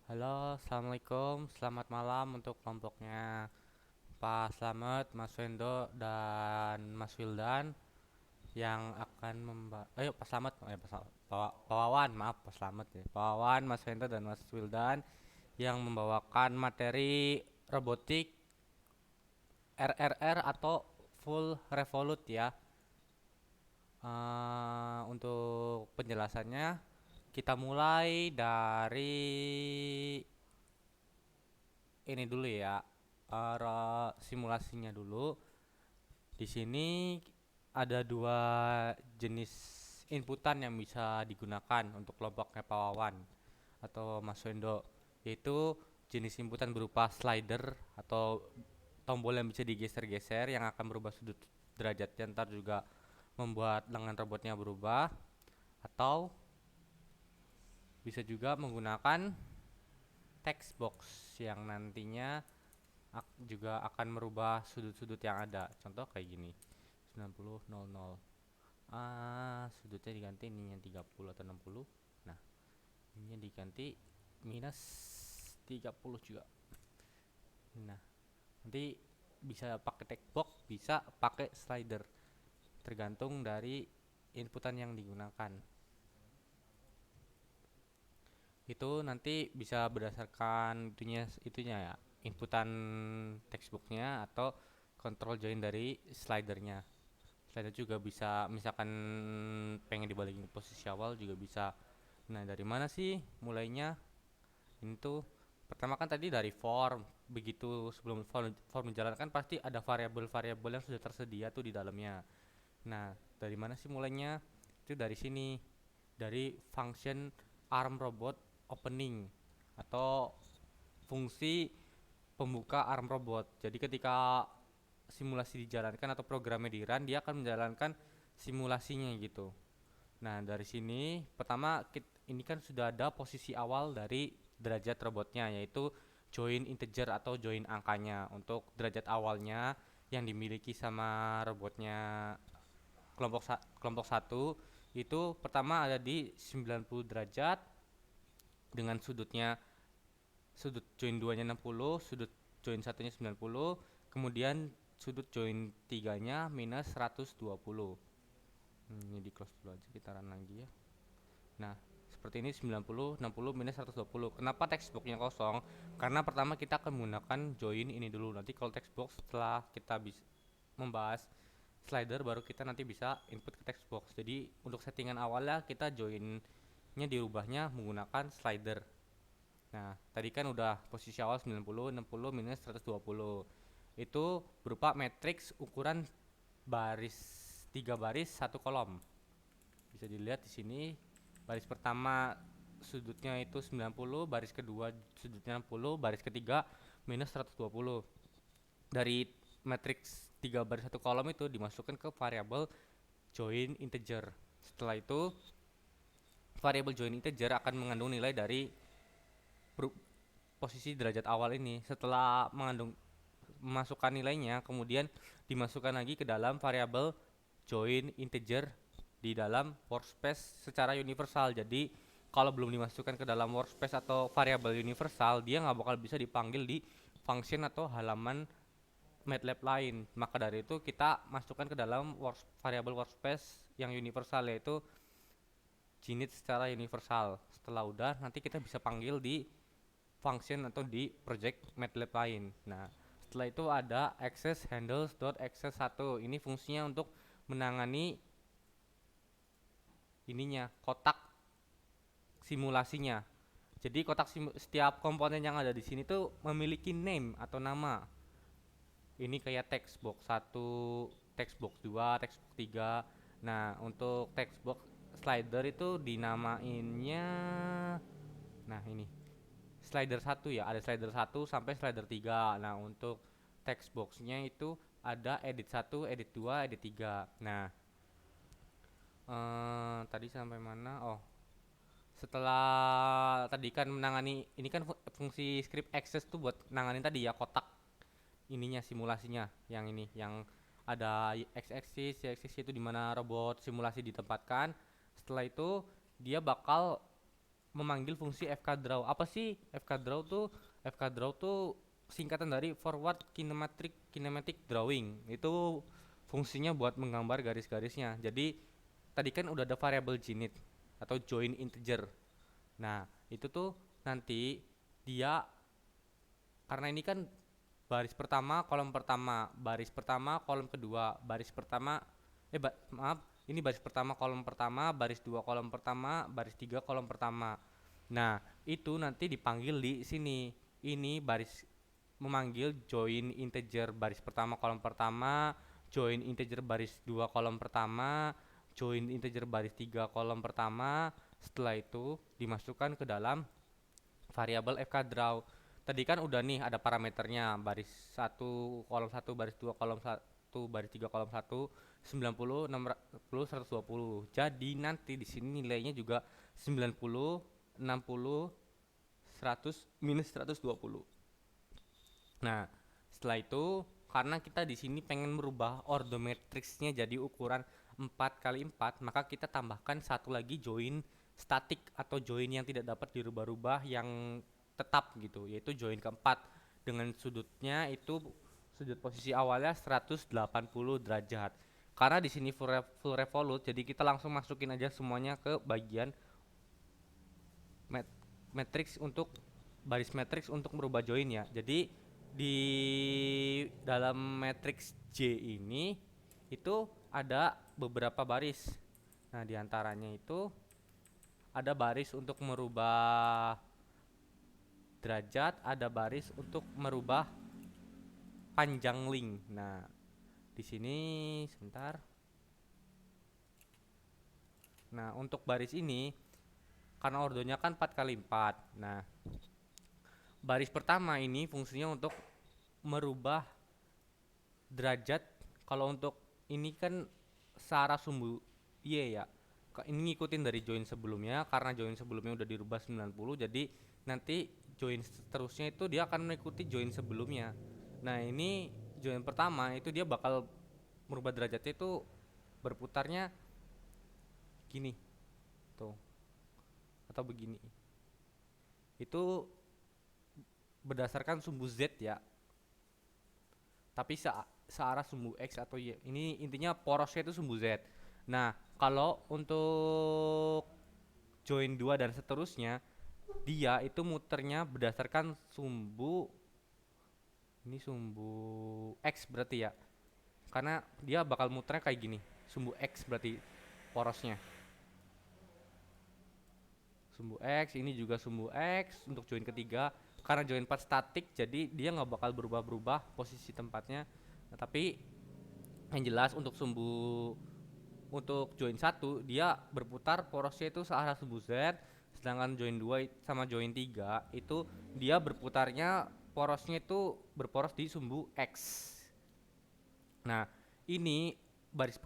Halo, Assalamualaikum. Selamat malam untuk kelompoknya Pak Slamet, Mas Wendo, dan Mas Wildan yang akan Pak Slamet, Pak Wawan, maaf Pak Slamet ya. Pak Wawan, Mas Wendo, dan Mas Wildan yang membawakan materi robotik RRR atau Full Revolut ya. Untuk penjelasannya, kita mulai dari ini dulu ya, simulasinya dulu. Di sini ada dua jenis inputan yang bisa digunakan untuk kelompoknya Pak Wawan atau Mas Wendo, yaitu jenis inputan berupa slider atau tombol yang bisa digeser-geser yang akan berubah sudut derajatnya, ntar juga membuat lengan robotnya berubah, atau bisa juga menggunakan text box yang nantinya juga akan merubah sudut-sudut yang ada. Contoh kayak gini, 90 00. Sudutnya diganti ininya 30 atau 60. Nah, ininya diganti minus 30 juga. Nah, nanti bisa pakai text box, bisa pakai slider, tergantung dari inputan yang digunakan. Itu nanti bisa berdasarkan itunya ya, inputan textbooknya atau control join dari slidernya. Slider juga bisa, misalkan pengen dibalikin ke posisi awal juga bisa. Nah, dari mana sih mulainya? Ini tuh pertama kan tadi dari form. Begitu sebelum form dijalankan pasti ada variabel-variabel yang sudah tersedia tuh di dalamnya. Nah, dari mana sih mulainya? Itu dari sini, dari function arm robot opening atau fungsi pembuka arm robot. Jadi ketika simulasi dijalankan atau programnya di run, dia akan menjalankan simulasinya gitu. Nah, dari sini pertama ini kan sudah ada posisi awal dari derajat robotnya, yaitu join integer atau join angkanya untuk derajat awalnya yang dimiliki sama robotnya kelompok satu. Itu pertama ada di 90 derajat dengan sudut join 2-nya 60, sudut join satunya 90, kemudian sudut join 3-nya minus 120. Ini di close dulu aja, kita run lagi ya. Nah, seperti ini 90, 60 minus 120. Kenapa textbooknya kosong? Karena pertama kita akan menggunakan join ini dulu. Nanti kalau textbook setelah kita bisa membahas slider baru kita nanti bisa input ke textbox. Jadi untuk settingan awalnya kita joinnya dirubahnya menggunakan slider. Nah, tadi kan udah posisi awal 90, 60 minus 120. Itu berupa matriks ukuran baris 3 baris 1 kolom. Bisa dilihat di sini, baris pertama sudutnya itu 90, baris kedua sudutnya 60, baris ketiga minus 120. Dari matriks 3 baris 1 kolom itu dimasukkan ke variabel join integer. Setelah itu variabel join integer akan mengandung nilai dari posisi derajat awal ini. Setelah mengandung memasukkan nilainya, kemudian dimasukkan lagi ke dalam variabel join integer di dalam workspace secara universal. Jadi kalau belum dimasukkan ke dalam workspace atau variabel universal, dia nggak bakal bisa dipanggil di function atau halaman MATLAB lain. Maka dari itu kita masukkan ke dalam variabel workspace yang universal, yaitu Ginit secara universal. Setelah udah, nanti kita bisa panggil di function atau di project MATLAB lain. Nah, setelah itu ada access handles.access1. Ini fungsinya untuk menangani ininya, kotak simulasinya. Jadi setiap komponen yang ada di sini tuh memiliki name atau nama. Ini kayak textbox 1, textbox 2, textbox 3. Nah, untuk textbox slider itu dinamainnya, nah ini slider 1 ya, ada slider 1 sampai slider 3. Nah, untuk textboxnya itu ada edit 1, edit 2, edit 3. Nah, tadi sampai mana? Oh, setelah tadi kan menangani ini kan fungsi script access tuh buat nanganin tadi ya kotak ininya simulasinya, yang ini yang ada x axis, y axis itu dimana robot simulasi ditempatkan. Setelah itu dia bakal memanggil fungsi fkdraw. Apa sih fkdraw tuh? Fkdraw tuh singkatan dari forward kinematic drawing. Itu fungsinya buat menggambar garis-garisnya. Jadi tadi kan udah ada variable Ginit atau join integer. Nah, itu tuh nanti dia, karena ini kan baris pertama, kolom kedua, baris pertama, maaf, ini baris pertama, kolom pertama, baris dua, kolom pertama, baris tiga, kolom pertama. Nah, itu nanti dipanggil di sini. Ini baris memanggil join integer baris pertama, kolom pertama, join integer baris dua, kolom pertama, join integer baris tiga, kolom pertama. Setelah itu dimasukkan ke dalam variabel fkdraw. Tadi kan udah nih ada parameternya, baris 1 kolom 1 baris 2 kolom 1 baris 3 kolom 1, 90, 60, 120. Jadi nanti di sini nilainya juga 90, 60, 100 minus 120. Nah, setelah itu karena kita di sini pengen merubah ordomatrixnya jadi ukuran 4 kali 4, maka kita tambahkan satu lagi join statik atau join yang tidak dapat dirubah-rubah yang tetap gitu, yaitu join keempat dengan sudutnya itu sudut posisi awalnya 180 derajat. Karena di sini full revolute, jadi kita langsung masukin aja semuanya ke bagian matrix untuk baris matrix untuk merubah join ya. Jadi di dalam matrix J ini itu ada beberapa baris. Nah, diantaranya itu ada baris untuk merubah derajat, ada baris untuk merubah panjang link. Nah, di sini sebentar. Nah, untuk baris ini karena ordonya kan 4 kali 4. Nah, baris pertama ini fungsinya untuk merubah derajat. Kalau untuk ini kan searah sumbu Y ya. Ini ngikutin dari join sebelumnya, karena join sebelumnya udah dirubah 90, jadi nanti join seterusnya itu dia akan mengikuti join sebelumnya. Nah, ini join pertama itu dia bakal merubah derajatnya itu berputarnya gini tuh atau begini. Itu berdasarkan sumbu Z ya, tapi searah sumbu X atau Y. Ini intinya porosnya itu sumbu Z. Nah, kalau untuk join 2 dan seterusnya, dia itu muternya berdasarkan sumbu, ini sumbu X berarti ya, karena dia bakal muternya kayak gini, sumbu X berarti porosnya sumbu X. Ini juga sumbu X untuk join ketiga, karena join 4 statik jadi dia nggak bakal berubah-berubah posisi tempatnya. Nah, tapi yang jelas untuk join 1 dia berputar porosnya itu searah sumbu Z, sedangkan join 2 sama join 3 itu dia berputarnya porosnya itu berporos di sumbu X. Nah, ini baris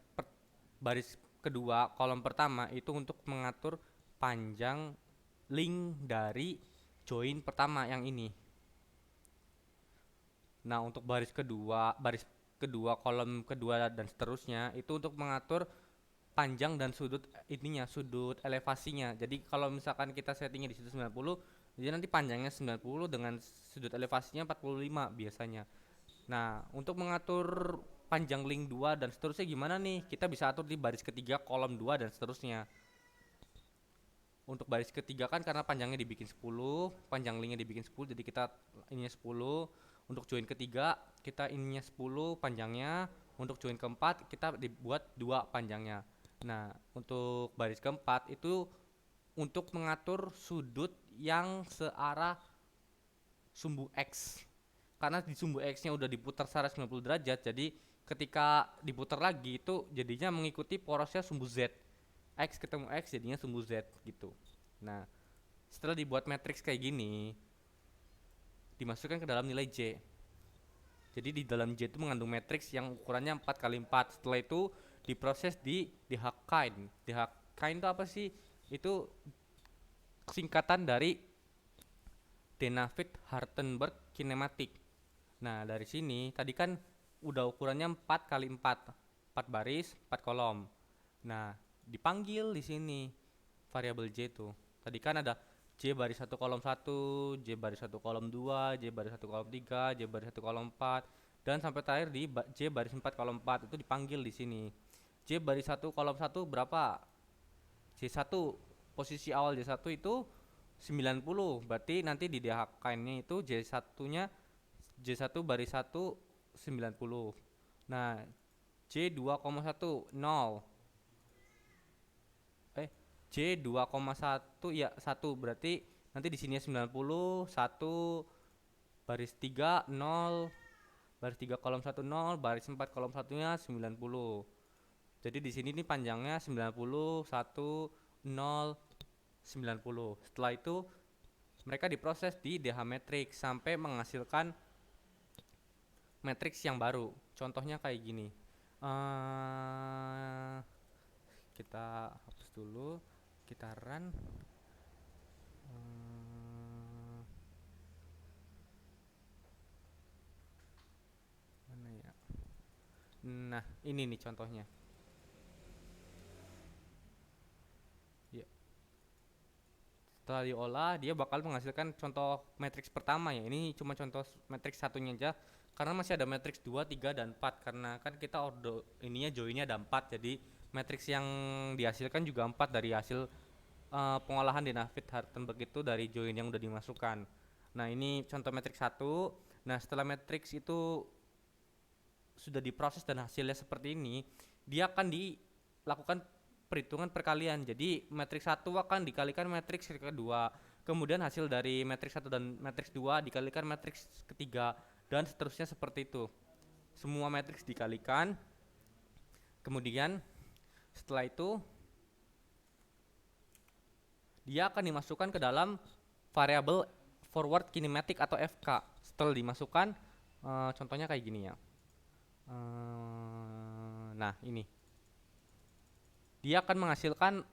kedua kolom pertama itu untuk mengatur panjang link dari join pertama yang ini. Nah, untuk baris kedua kolom kedua dan seterusnya itu untuk mengatur panjang dan sudut ininya, sudut elevasinya. Jadi kalau misalkan kita settingnya di situ 90, jadi nanti panjangnya 90 dengan sudut elevasinya 45 biasanya. Nah, untuk mengatur panjang link 2 dan seterusnya gimana nih? Kita bisa atur di baris ketiga kolom 2 dan seterusnya. Untuk baris ketiga kan karena panjangnya dibikin 10, panjang linknya dibikin 10, jadi kita ininya 10. Untuk join ketiga kita ininya 10 panjangnya. Untuk join keempat kita dibuat 2 panjangnya. Nah, untuk baris keempat itu untuk mengatur sudut yang searah sumbu X. Karena di sumbu X-nya udah diputar searah 90 derajat, jadi ketika diputar lagi itu jadinya mengikuti porosnya sumbu Z. X ketemu X jadinya sumbu Z gitu. Nah, setelah dibuat matriks kayak gini, dimasukkan ke dalam nilai J. Jadi di dalam J itu mengandung matriks yang ukurannya 4 kali 4. Setelah itu diproses di Dehakine. Dehakine itu apa sih? Itu singkatan dari Dehn-Hartenberg kinematik. Nah, dari sini tadi kan udah ukurannya 4 kali 4. 4 baris, 4 kolom. Nah, dipanggil di sini variabel J itu. Tadi kan ada J baris 1 kolom 1, J baris 1 kolom 2, J baris 1 kolom 3, J baris 1 kolom 4, dan sampai terakhir di J baris 4 kolom 4 itu dipanggil di sini. J baris 1 kolom 1 berapa? J1 posisi awal J1 itu 90, berarti nanti di DHK-nya itu J1-nya J1 baris 1 90. Nah, J2,1 0. J2,1 ya 1, berarti nanti di sini 90, 1 baris 3 0, baris 3 kolom 1 0, baris 4 kolom 1-nya 90. Jadi di sini nih panjangnya 90, 1 0 90. Setelah itu mereka diproses di DH matrix sampai menghasilkan matrix yang baru. Contohnya kayak gini. Kita hapus dulu, kita run. Mana ya? Nah, ini nih contohnya. Ya. Setelah diolah, dia bakal menghasilkan contoh matriks pertama ya. Ini cuma contoh matriks satunya aja. Karena masih ada matriks 2, 3, dan 4. Karena kan kita order ininya joinnya ada 4. Jadi matriks yang dihasilkan juga 4 dari hasil pengolahan di Navid Hartenberg itu dari join yang udah dimasukkan. Nah, ini contoh matriks 1. Nah, setelah matriks itu sudah diproses dan hasilnya seperti ini, dia akan dilakukan perhitungan perkalian. Jadi matriks 1 akan dikalikan matriks kedua. Kemudian hasil dari matriks 1 dan matriks 2 dikalikan matriks ketiga, dan seterusnya seperti itu. Semua matriks dikalikan. Kemudian setelah itu dia akan dimasukkan ke dalam variabel forward kinematic atau FK. Setelah dimasukkan, contohnya kayak gini ya. Nah, ini dia akan menghasilkan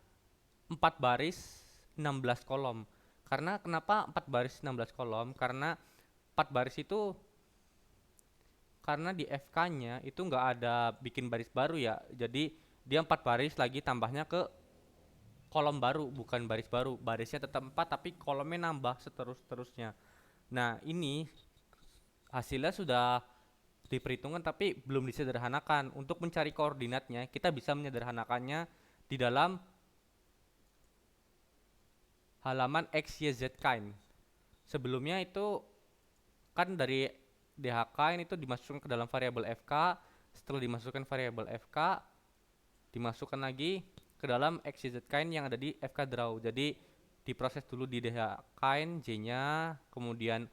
4 baris 16 kolom. Karena kenapa 4 baris 16 kolom? Karena 4 baris itu karena di FK-nya itu nggak ada bikin baris baru ya. Jadi dia 4 baris lagi tambahnya ke kolom baru, bukan baris baru. Barisnya tetap 4 tapi kolomnya nambah seterusnya. Nah, ini hasilnya sudah diperhitungkan tapi belum disederhanakan. Untuk mencari koordinatnya, kita bisa menyederhanakannya di dalam halaman X, Y, Z kind. Sebelumnya itu kan dari DHK ini tuh dimasukkan ke dalam variabel FK. Setelah dimasukkan variabel FK, dimasukkan lagi ke dalam X, Y, Z kind yang ada di FK draw. Jadi diproses dulu di DHK J-nya, kemudian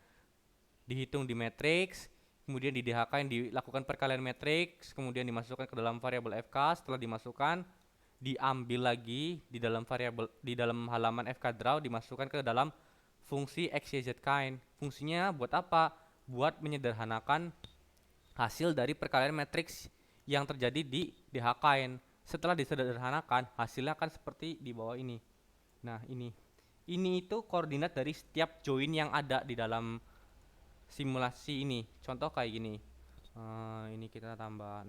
dihitung di matrix, kemudian di DHK yang dilakukan perkalian matrix, kemudian dimasukkan ke dalam variabel FK. Setelah dimasukkan, diambil lagi di dalam variabel di dalam halaman FK draw, dimasukkan ke dalam fungsi X, Y, Z kind. Fungsinya buat apa? Buat menyederhanakan hasil dari perkalian matrix yang terjadi di DH kind. Setelah disederhanakan, hasilnya akan seperti di bawah ini. Nah, ini itu koordinat dari setiap join yang ada di dalam simulasi ini. Contoh kayak gini. Ini kita tambah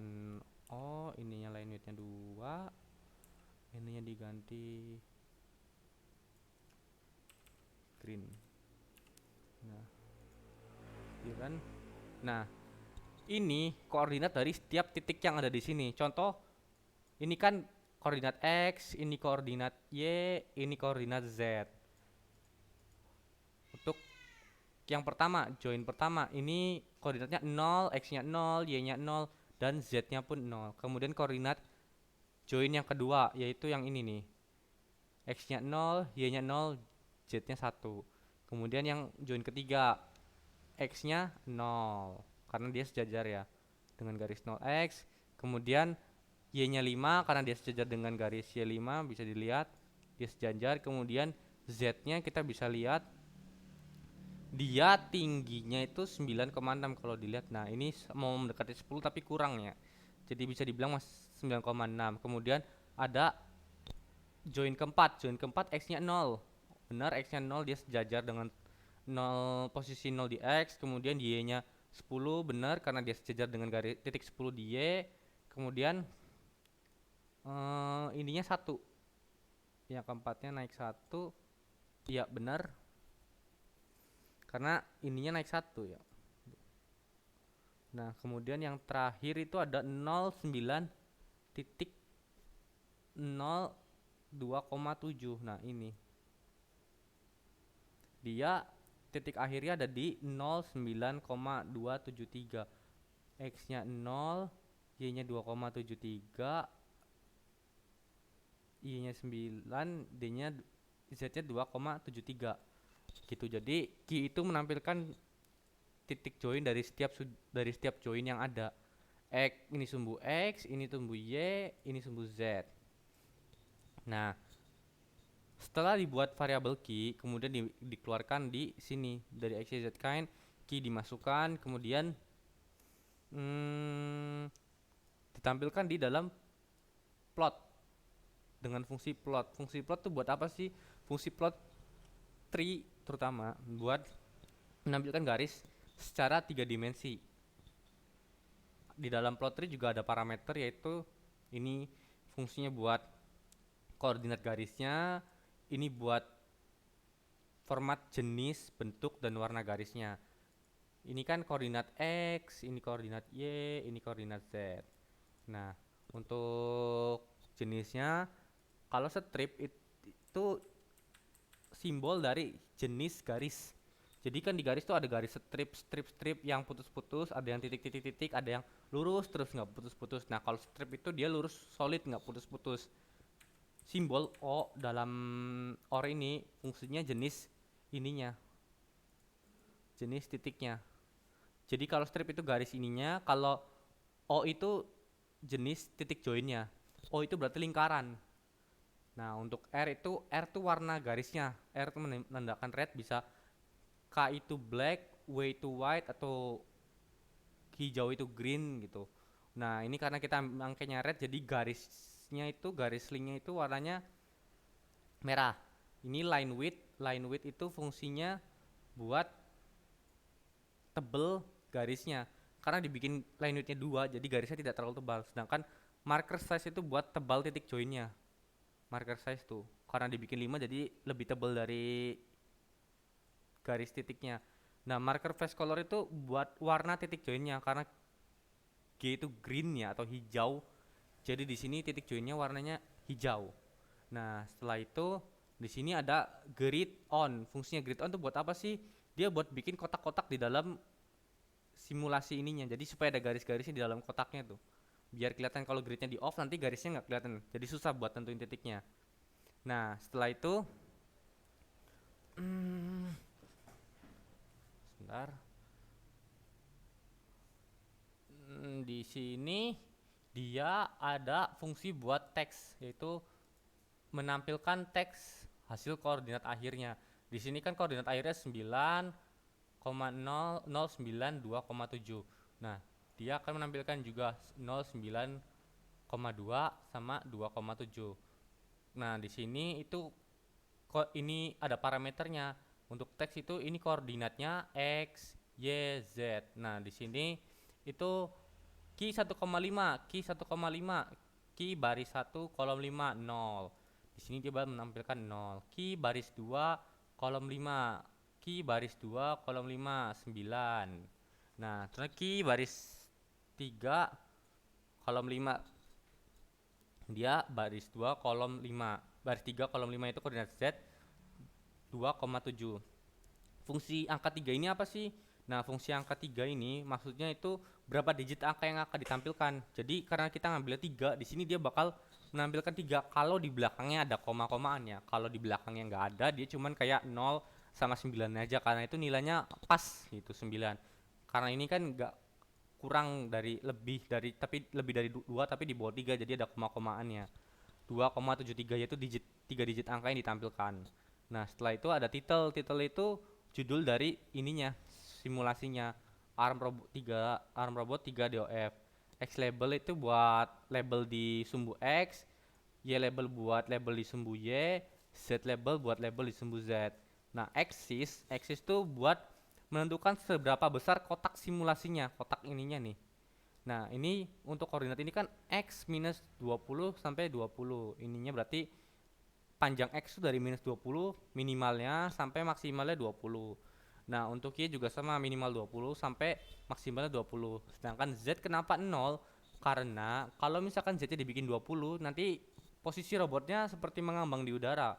ininya line width-nya 2. Ininya diganti green. Nah, ini koordinat dari setiap titik yang ada di sini. Contoh, ini kan koordinat X, ini koordinat Y, ini koordinat Z. Untuk yang pertama, join pertama, ini koordinatnya 0, X-nya 0, Y-nya 0, dan Z-nya pun 0. Kemudian koordinat join yang kedua, yaitu yang ini nih. X-nya 0, Y-nya 0, Z-nya 1. Kemudian yang join ketiga, X-nya 0, karena dia sejajar ya dengan garis 0X. Kemudian Y-nya 5 karena dia sejajar dengan garis Y5, bisa dilihat dia sejajar. Kemudian Z-nya kita bisa lihat dia tingginya itu 9,6 kalau dilihat. Nah, ini mau mendekati 10 tapi kurang ya. Jadi bisa dibilang mas 9,6. Kemudian ada join keempat X-nya 0. Benar, X-nya 0, dia sejajar dengan 0, posisi 0 di X. Kemudian Y-nya 10, benar karena dia sejajar dengan garis titik 10 di Y. Kemudian ininya 1, yang keempatnya naik 1. Iya benar, karena ininya naik satu ya. Nah kemudian yang terakhir itu ada 09.02,7. Nah ini dia titik akhirnya ada di 09,273. X nya 0, Y nya 2,73, Y nya 9, D nya Z nya 2,73 gitu. Jadi key itu menampilkan titik join dari setiap join yang ada. Ini sumbu X, ini sumbu Y, ini sumbu Z. Nah, setelah dibuat variabel key, kemudian dikeluarkan di sini dari X, Y, Z kind, key dimasukkan, kemudian ditampilkan di dalam plot dengan fungsi plot. Fungsi plot tuh buat apa sih? Fungsi plot tree terutama buat menampilkan garis secara 3 dimensi. Di dalam plot tree juga ada parameter, yaitu ini fungsinya buat koordinat garisnya, ini buat format jenis, bentuk, dan warna garisnya. Ini kan koordinat X, ini koordinat Y, ini koordinat Z. Nah, untuk jenisnya, kalau strip itu simbol dari jenis garis. Jadi kan di garis tuh ada garis strip yang putus-putus, ada yang titik-titik-titik, ada yang lurus terus nggak putus-putus. Nah kalau strip itu dia lurus solid nggak putus-putus. Simbol O dalam OR ini fungsinya jenis ininya, jenis titiknya. Jadi kalau strip itu garis ininya, kalau O itu jenis titik joinnya. O itu berarti lingkaran. Nah untuk R itu warna garisnya. R itu menandakan red, bisa K itu black, W itu white, atau hijau itu green gitu. Nah ini karena kita angkanya red, jadi garis linknya itu warnanya merah. Ini line width itu fungsinya buat tebel garisnya, karena dibikin line widthnya 2, jadi garisnya tidak terlalu tebal. Sedangkan marker size itu buat tebal titik joinnya. Marker size tuh karena dibikin 5, jadi lebih tebal dari garis titiknya. Nah marker face color itu buat warna titik joinnya, karena G itu green ya atau hijau, jadi di sini titik joinnya warnanya hijau. Nah setelah itu di sini ada grid on. Fungsinya grid on tuh buat apa sih? Dia buat bikin kotak-kotak di dalam simulasi ininya, jadi supaya ada garis-garisnya di dalam kotaknya tuh, biar kelihatan. Kalau gridnya di off nanti garisnya nggak kelihatan, jadi susah buat tentuin titiknya. Nah setelah itu sebentar. Di sini dia ada fungsi buat teks, yaitu menampilkan teks hasil koordinat akhirnya. Di sini kan koordinat akhirnya 9,0092,7. Nah, dia akan menampilkan juga 09,2 sama 2,7. Nah, di sini itu ini ada parameternya. Untuk teks itu ini koordinatnya X, Y, Z. Nah, di sini itu Ki 1,5, Ki 1,5, Ki baris 1 kolom 5 0. Di sini dia menampilkan 0. Ki baris 2 kolom 5, Ki baris 2 kolom 5 9. Nah, terus Ki baris 3 kolom 5, dia baris 2 kolom 5. Baris 3 kolom 5 itu koordinat Z 2,7. Fungsi angka 3 ini apa sih? Nah, fungsi angka 3 ini maksudnya itu berapa digit angka yang akan ditampilkan. Jadi karena kita ngambil 3, di sini dia bakal menampilkan 3 kalau di belakangnya ada koma-komaan ya. Kalau di belakangnya nggak ada, dia cuman kayak 0 sama 9 aja, karena itu nilainya pas gitu 9. Karena ini kan nggak kurang dari lebih dari 2 tapi di bawah 3, jadi ada koma-komaannya. 2,73 yaitu 3 digit angka yang ditampilkan. Nah, setelah itu ada title. Title itu judul dari ininya, simulasinya. ARM robot 3 DOF. X label itu buat label di sumbu X, Y label buat label di sumbu Y, Z label buat label di sumbu Z. Nah, axis tuh buat menentukan seberapa besar kotak simulasinya, kotak ininya nih. Nah, ini untuk koordinat ini kan X minus 20 sampai 20. Ininya berarti panjang X itu dari minus 20 minimalnya sampai maksimalnya 20. Nah, untuk Y juga sama, minimal 20 sampai maksimalnya 20. Sedangkan Z kenapa 0? Karena kalau misalkan Z-nya dibikin 20, nanti posisi robotnya seperti mengambang di udara.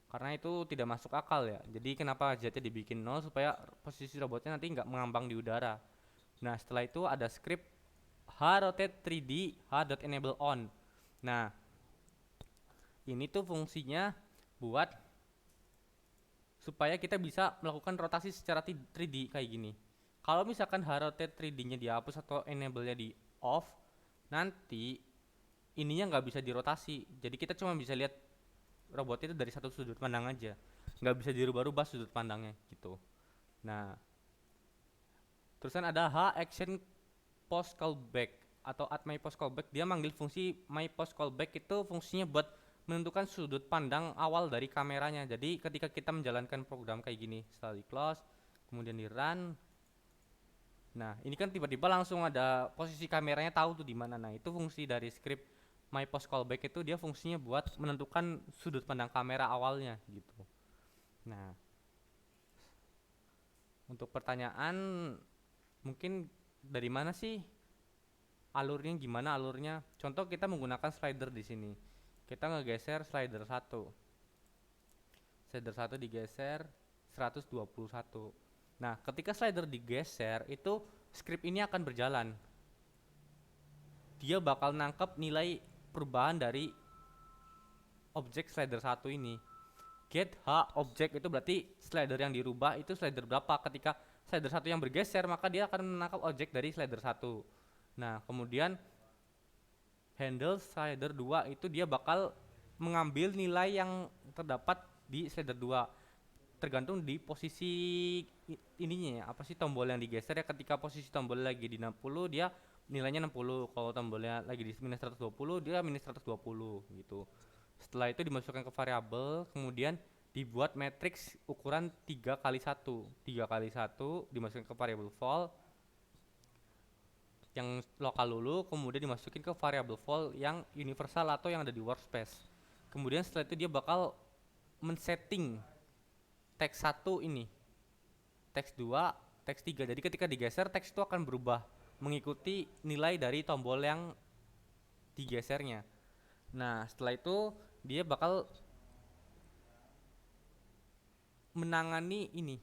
Karena itu tidak masuk akal ya. Jadi kenapa Z-nya dibikin 0 supaya posisi robotnya nanti nggak mengambang di udara. Nah, setelah itu ada script hRotate3D h.enable on. Nah, ini tuh fungsinya buat supaya kita bisa melakukan rotasi secara 3D kayak gini. Kalau misalkan hRotate 3D-nya dihapus atau enable-nya di off, nanti ininya nggak bisa dirotasi. Jadi kita cuma bisa lihat robot itu dari satu sudut pandang aja, nggak bisa dirubah-rubah sudut pandangnya gitu. Nah, terusan ada H action post callback atau add my post callback. Dia manggil fungsi my post callback, itu fungsinya buat menentukan sudut pandang awal dari kameranya. Jadi ketika kita menjalankan program kayak gini, setelah di close kemudian di run, nah ini kan tiba-tiba langsung ada posisi kameranya tahu tuh di mana. Nah, itu fungsi dari script my post callback, itu dia fungsinya buat menentukan sudut pandang kamera awalnya gitu. Nah, untuk pertanyaan mungkin dari mana sih alurnya, gimana alurnya? Contoh kita menggunakan slider di sini. Kita ngegeser slider 1. Slider 1 digeser 121. Nah, ketika slider digeser, itu script ini akan berjalan. Dia bakal nangkep nilai perubahan dari objek slider 1 ini. Get H objek itu berarti slider yang dirubah itu slider berapa. Ketika slider 1 yang bergeser, maka dia akan menangkap objek dari slider 1. Nah, kemudian handle slider 2 itu dia bakal mengambil nilai yang terdapat di slider 2. Tergantung di posisi ininya ya, apa sih tombol yang digeser ya. Ketika posisi tombol lagi di 60, dia nilainya 60. Kalau tombolnya lagi di minus 120, dia minus 120 gitu. Setelah itu dimasukkan ke variabel, kemudian dibuat matriks ukuran 3 kali 1. 3 kali 1 dimasukkan ke variabel vol yang lokal dulu, kemudian dimasukin ke variabel vol yang universal atau yang ada di workspace. Kemudian setelah itu dia bakal men-setting teks 1 ini, teks 2, teks 3. Jadi ketika digeser, teks itu akan berubah mengikuti nilai dari tombol yang digesernya. Nah, setelah itu dia bakal menangani ini,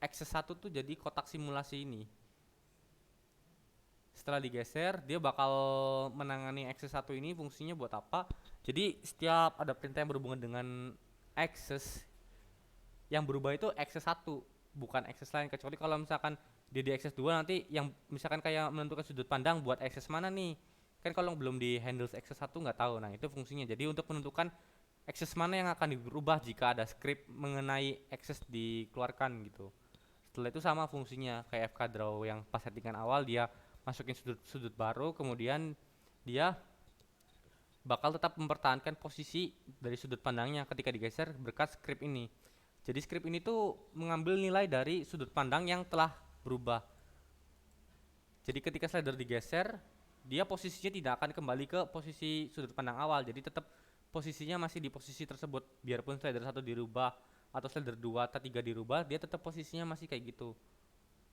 akses 1 tuh jadi kotak simulasi ini. Setelah digeser, dia bakal menangani akses 1 ini. Fungsinya buat apa? Jadi setiap ada perintah yang berhubungan dengan akses, yang berubah itu akses 1, bukan akses lain. Kecuali kalau misalkan dia di akses 2, nanti yang misalkan kayak menentukan sudut pandang buat akses mana nih, kan kalau belum di handle akses 1 nggak tahu. Nah, itu fungsinya. Jadi untuk menentukan akses mana yang akan dirubah jika ada script mengenai akses dikeluarkan gitu. Setelah itu sama fungsinya kayak FK Draw yang pas settingan awal, dia masukin sudut-sudut baru, kemudian dia bakal tetap mempertahankan posisi dari sudut pandangnya ketika digeser berkat script ini. Jadi script ini tuh mengambil nilai dari sudut pandang yang telah berubah. Jadi ketika slider digeser, dia posisinya tidak akan kembali ke posisi sudut pandang awal. Jadi tetap posisinya masih di posisi tersebut. Biarpun slider 1 dirubah atau slider 2 atau 3 dirubah, dia tetap posisinya masih kayak gitu.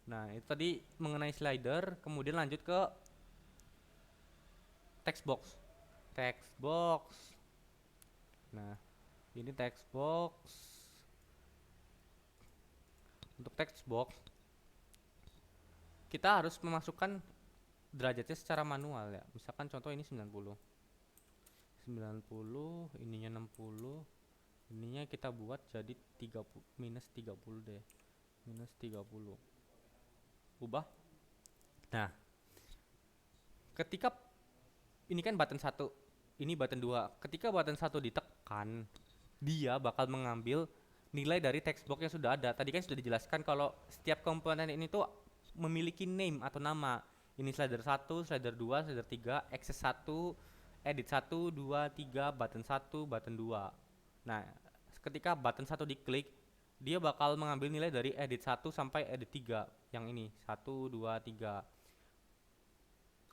Nah, itu tadi mengenai slider. Kemudian lanjut ke text box. Text box. Nah, ini text box. Untuk text box, kita harus memasukkan derajatnya secara manual ya. Misalkan contoh ini 90, ininya 60, ininya kita buat jadi 30, minus 30 deh, minus 30, ubah. Nah, ketika ini kan button 1, ini button 2, ketika button 1 ditekan, dia bakal mengambil nilai dari text box yang sudah ada. Tadi kan sudah dijelaskan kalau setiap komponen ini tuh memiliki name atau nama. Ini slider 1, slider 2, slider 3, access 1, edit 1, 2, 3, button 1, button 2. Nah, ketika button 1 diklik, dia bakal mengambil nilai dari edit 1 sampai edit 3. Yang ini, 1, 2, 3.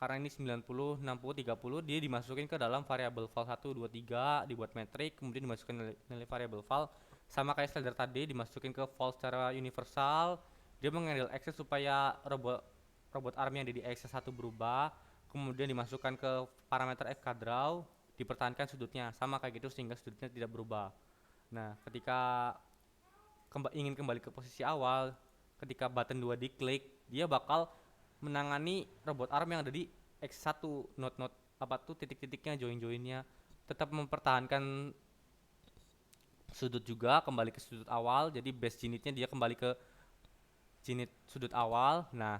karena ini 90 60 30, dia dimasukin ke dalam variabel val 1 2 3, dibuat metrik, kemudian dimasukkan nilai variabel val, sama kayak slider tadi dimasukin ke val secara universal. Dia menghandle access supaya robot arm yang ada di access 1 berubah, kemudian dimasukkan ke parameter FK draw, dipertahankan sudutnya sama kayak gitu sehingga sudutnya tidak berubah. Nah, ketika ingin kembali ke posisi awal, ketika button 2 diklik, dia bakal menangani robot arm yang ada di X1, not apa tuh titik-titiknya, join-joinnya, tetap mempertahankan sudut juga, kembali ke sudut awal. Jadi base unitnya dia kembali ke unit sudut awal. Nah,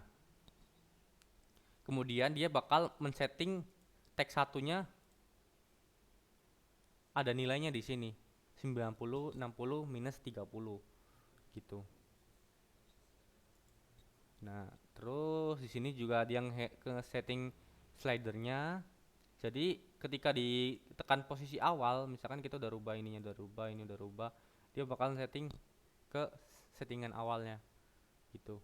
kemudian dia bakal men-setting teks satunya ada nilainya di sini 90 60 minus 30 gitu. Nah, terus di sini juga dia ke setting slidernya. Jadi ketika ditekan posisi awal, misalkan kita udah rubah ininya, udah rubah ini, udah rubah, dia bakal setting ke settingan awalnya gitu.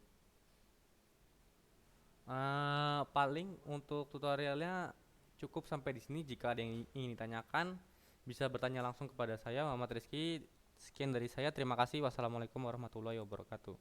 Paling untuk tutorialnya cukup sampai di sini. Jika ada yang ingin ditanyakan, bisa bertanya langsung kepada saya, Muhammad Rizky. Sekian dari saya, terima kasih. Wassalamualaikum warahmatullahi wabarakatuh.